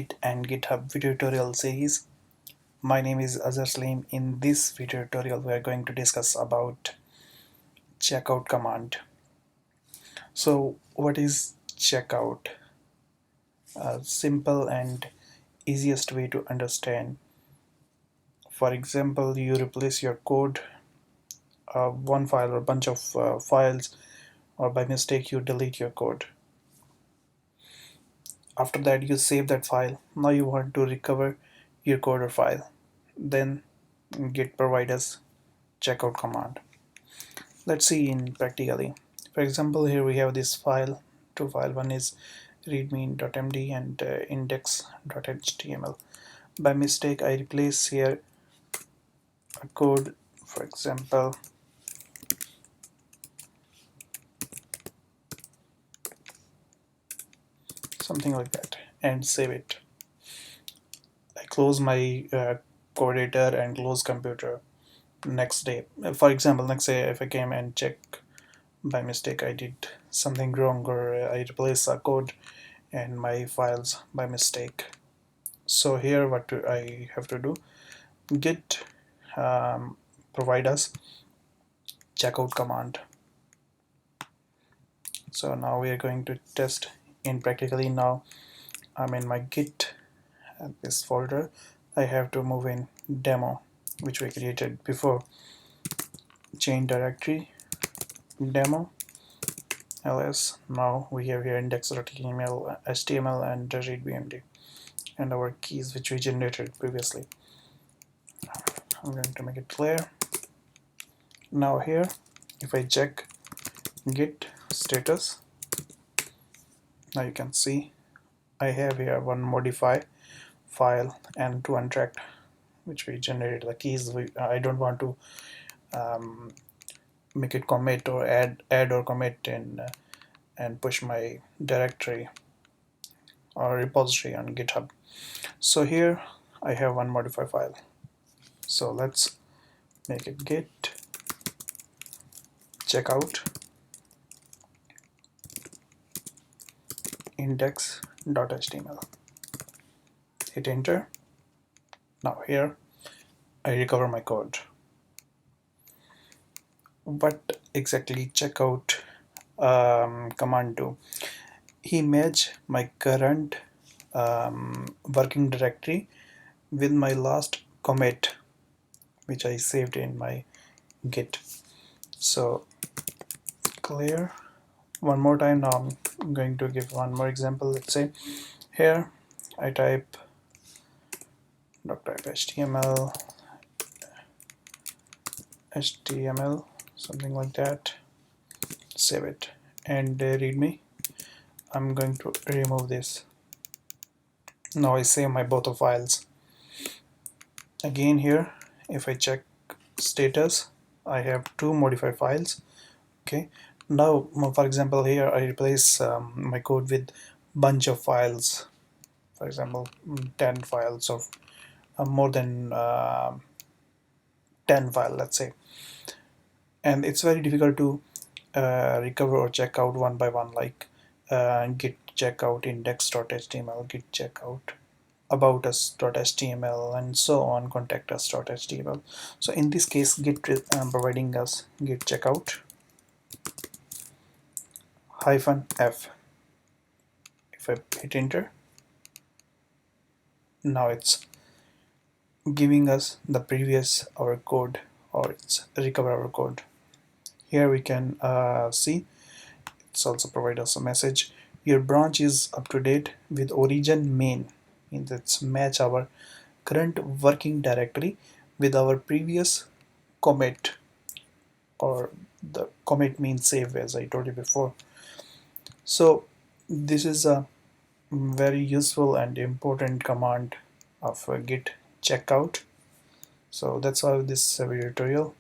And GitHub video tutorial series. My name is Azhar Salim. In this video tutorial we are going to discuss about checkout command. So what is checkout? A simple and easiest way to understand. For example, you replace your code, one file or a bunch of files, or by mistake you delete your code. After that you save that file. Now you want to recover your code or file. Then Git provide us checkout command. Let's see in practically. For example, here we have this file, two file. One is readme.md and index.html. By mistake I replace here a code, for example something like that, and save it. I close my code editor and close computer. Next day, for example, next day if I came and check, by mistake I did something wrong, or I replace a code and my files by mistake. So here what I have to do, git provide us checkout command. So now we are going to test in practically. Now I'm in my git, this folder. I have to move in demo, which we created before. Change directory, demo, ls. Now we have here index.html, html and readme.md, and our keys which we generated previously. I'm going to make it clear. Now here if I check git status, now you can see I have here one modify file and two untracked, which we generated the keys. I don't want to make it commit or add or commit and push my directory or repository on GitHub. So here I have one modify file. So let's make it git checkout index.html. Hit enter. Now here I recover my code. What exactly checkout command do? He match my current working directory with my last commit, which I saved in my git. So clear. One more time. Now I'm going to give one more example. Let's say here I type .html, something like that, save it, and readme. I'm going to remove this. Now I save my both of files. Again here if I check status, I have two modified files. Okay, now for example here I replace my code with bunch of files, for example 10 files of more than 10 file, let's say, and it's very difficult to recover or check out one by one, like git checkout index.html, git checkout about us.html, and so on, contact us.html. So in this case git providing us git checkout -f. If I hit enter, now it's giving us the previous our code, or it's recover our code. Here we can see it's also provide us a message, your branch is up to date with origin main, means it's match our current working directory with our previous commit, or the commit means save, as I told you before. So this is a very useful and important command of git checkout. So that's all this video tutorial.